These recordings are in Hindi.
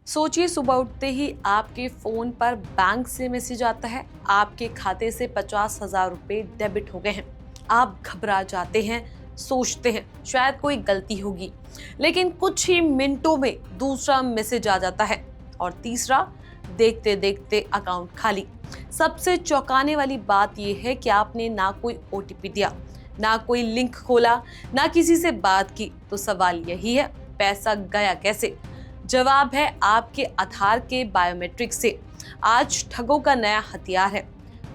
सोचिए, सुबह उठते ही आपके फोन पर बैंक से मैसेज आता है, आपके खाते से 50,000 रुपए डेबिट हो गए हैं। आप घबरा जाते हैं, सोचते हैं शायद कोई गलती होगी, लेकिन कुछ ही मिनटों में दूसरा मैसेज आ जाता है और तीसरा, देखते देखते अकाउंट खाली। सबसे चौंकाने वाली बात यह है कि आपने ना कोई ओटीपी दिया, ना कोई लिंक खोला, ना किसी से बात की। तो सवाल यही है, पैसा गया कैसे? जवाब है आपके आधार के बायोमेट्रिक से। आज ठगों का नया हथियार है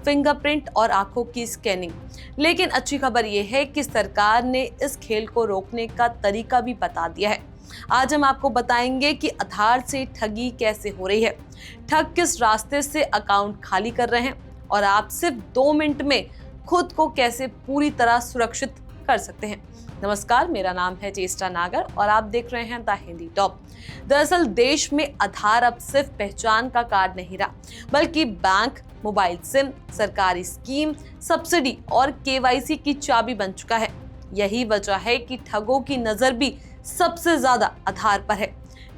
फिंगरप्रिंट और आंखों की स्कैनिंग। लेकिन अच्छी खबर यह है कि सरकार ने इस खेल को रोकने का तरीका भी बता दिया है। आज हम आपको बताएंगे कि आधार से ठगी कैसे हो रही है, ठग किस रास्ते से अकाउंट खाली कर रहे हैं और आप सिर्फ 2 मिनट में खुद को कैसे पूरी तरह सुरक्षित कर सकते हैं। नमस्कार, मेरा नाम है चेष्टा नागर और आप देख रहे हैं द हिंदी टॉप। दरअसल देश में आधार अब सिर्फ पहचान का कार्ड नहीं रहा, बल्कि बैंक, मोबाइल सिम, सरकारी स्कीम, सब्सिडी और केवाईसी की चाबी बन चुका है। यही वजह है कि ठगों की नजर भी सबसे ज्यादा आधार पर है।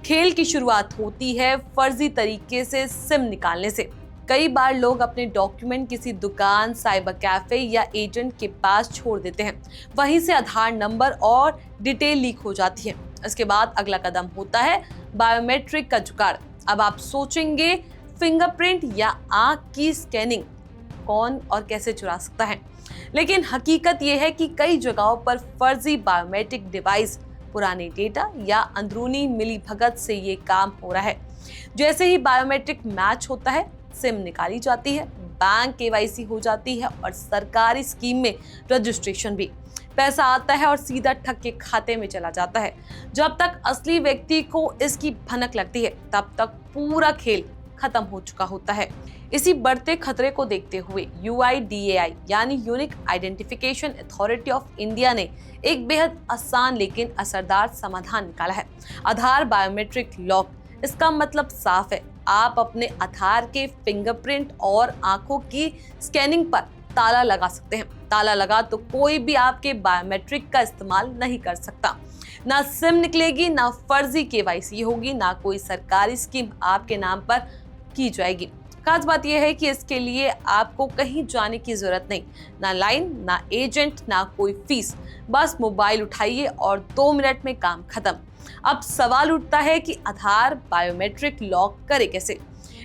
खेल की शुरुआत होती है फर्जी तरीके से सिम निकालने से। कई बार लोग अपने डॉक्यूमेंट किसी दुकान, साइबर कैफे या एजेंट के पास छोड़ देते हैं। वहीं से आधार नंबर और डिटेल लीक हो जाती है। इसके बाद अगला कदम होता है बायोमेट्रिक का जुगाड़। अब आप सोचेंगे, फिंगरप्रिंट या आंख की स्कैनिंग कौन और कैसे चुरा सकता है? लेकिन हकीकत यह है कि कई जगहों पर फर्जी बायोमेट्रिक डिवाइस, पुराने डेटा या अंदरूनी मिलीभगत से ये काम हो रहा है। जैसे ही बायोमेट्रिक मैच होता है, सिम निकाली जाती है, बैंक केवाईसी हो जाती है और सरकारी स्कीम में रजिस्ट्रेशन भी। पैसा आता है और सीधा ठग के खाते में चला जाता है। जब तक असली व्यक्ति को इसकी भनक लगती है, तब तक पूरा खेल खत्म हो चुका होता है। इसी बढ़ते खतरे को देखते हुए UIDAI यानी unique identification authority of India ने एक बेहद आसान लेकिन असरदार समाधान निकाला है, आधार बायोमेट्रिक लॉक। इसका मतलब साफ है, आप अपने आधार के फिंगरप्रिंट और आंखों की स्कैनिंग पर ताला लगा सकते हैं। ताला लगा तो कोई भी आपके बायोमेट्रिक का इस्तेमाल नहीं कर सकता। ना सिम निकलेगी, ना फर्जी केवाईसी होगी, ना कोई सरकारी स्कीम आपके नाम पर की जाएगी। खास बात यह है कि इसके लिए आपको कहीं जाने की जरूरत नहीं, ना लाइन, ना एजेंट, ना कोई फीस। बस मोबाइल उठाइए और 2 मिनट में काम खत्म। अब सवाल उठता है कि आधार बायोमेट्रिक लॉक करे कैसे?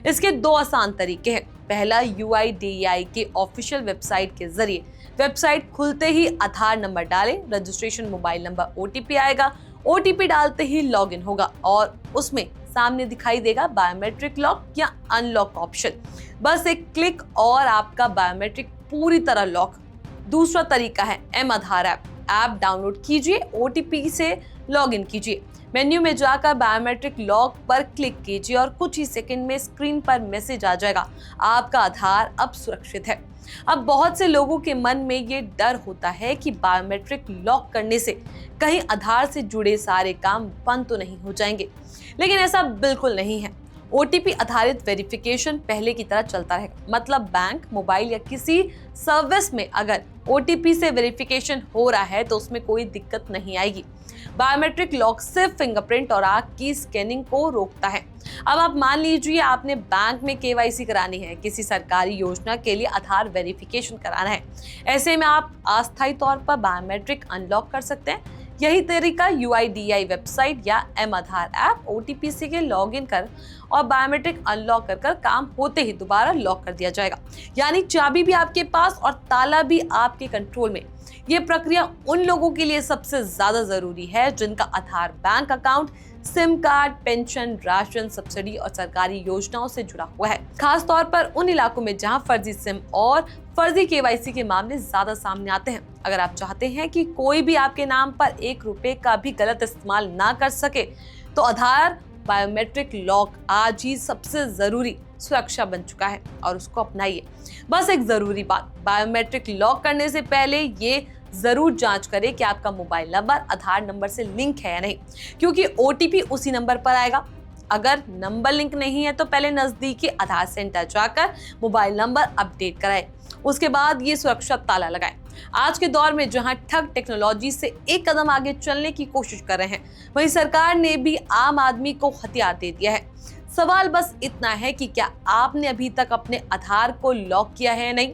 इसके 2 आसान तरीके हैं। पहला, UIDAI के ऑफिशियल वेबसाइट के जरिए। वेबसाइट खुलते ही आधार नंबर डालें, रजिस्ट्रेशन मोबाइल नंबर, OTP आएगा। OTP डालते ही लॉगिन होगा और उसमें सामने दिखाई देगा बायोमेट्रिक लॉक या अनलॉक ऑप्शन। बस एक क्लिक और आपका बायोमेट्रिक पूरी तरह लॉक। दूसरा तरीका है M-आधार ऐप डाउनलोड कीजिए, OTP से लॉगिन कीजिए। मेन्यू में जाकर बायोमेट्रिक लॉक पर क्लिक कीजिए और कुछ ही सेकंड में स्क्रीन पर मैसेज आ जाएगा, आपका आधार अब सुरक्षित है। अब बहुत से लोगों के मन में ये डर होता है कि बायोमेट्रिक लॉक करने से कहीं आधार से जुड़े सारे काम बंद तो नहीं हो जाएंगे, लेकिन ऐसा बिल्कुल नहीं है। OTP आधारित वेरिफिकेशन पहले की तरह चलता रहेगा। मतलब बैंक, मोबाइल या किसी सर्विस में अगर OTP से वेरिफिकेशन हो रहा है तो उसमें कोई दिक्कत नहीं आएगी। बायोमेट्रिक लॉक सिर्फ फिंगरप्रिंट और आंख की स्कैनिंग को रोकता है। अब आप मान लीजिए आपने बैंक में KYC करानी है, किसी सरकारी योजना के लिए आधार वेरिफिकेशन कराना है। ऐसे में आप अस्थायी तौर पर बायोमेट्रिक अनलॉक कर सकते हैं। यही तरीका UIDAI वेबसाइट या M-आधार ऐप OTP से के लॉगिन कर और बायोमेट्रिक अनलॉक कर काम होते ही दोबारा लॉक कर दिया जाएगा। यानी चाबी भी आपके पास और ताला भी आपके कंट्रोल में। ये प्रक्रिया उन लोगों के लिए सबसे ज्यादा जरूरी है जिनका Aadhaar bank account, SIM card, pension, ration, subsidy और सरकारी योजनाओं से जुड़ा हुआ है। खास तौर पर उन इलाकों में जहां फर्जी सिम और फर्जी KYC के मामले ज्यादा सामने आते हैं। अगर आप चाहते हैं कि कोई भी आपके नाम पर 1 रुपए का भी गलत इस्तेमाल ना कर सके, तो आधार बायोमेट्रिक लॉक आज ही सबसे जरूरी सुरक्षा बन चुका है और उसको अपनाइए। बस एक जरूरी बात, बायोमेट्रिक लॉक करने से पहले ये जरूर जांच करें कि आपका मोबाइल नंबर आधार नंबर से लिंक है या नहीं, क्योंकि OTP उसी नंबर पर आएगा। अगर नंबर लिंक नहीं है तो पहले नजदीकी आधार सेंटर जाकर मोबाइल नंबर अपडेट कराएं। उसके बाद ये सुरक्षा ताला लगाएं। आज के दौर में जहां ठग टेक्नोलॉजी से एक कदम आगे चलने की कोशिश कर रहे हैं, वहीं सरकार ने भी आम आदमी को हथियार दे दिया है। सवाल बस इतना है कि क्या आपने अभी तक अपने आधार को लॉक किया है या नहीं।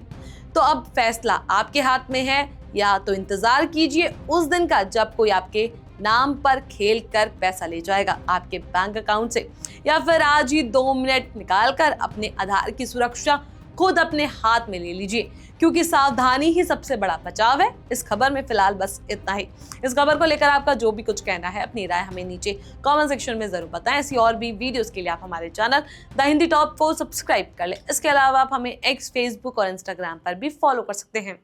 तो अब फैसला आपके हाथ में है, या तो इंतजार कीजिए उस दिन का जब कोई आपके नाम पर खेल कर पैसा ले जाएगा आपके बैंक अकाउंट से, या फिर आज ही 2 मिनट निकाल कर अपने आधार की सुरक्षा खुद अपने हाथ में ले लीजिए, क्योंकि सावधानी ही सबसे बड़ा बचाव है। इस खबर में फिलहाल बस इतना ही। इस खबर को लेकर आपका जो भी कुछ कहना है, अपनी राय हमें नीचे कमेंट सेक्शन में जरूर बताएं। ऐसी और भी वीडियोस के लिए आप हमारे चैनल द हिंदी टॉप को सब्सक्राइब कर लें। इसके अलावा आप हमें एक्स, फेसबुक और इंस्टाग्राम पर भी फॉलो कर सकते हैं।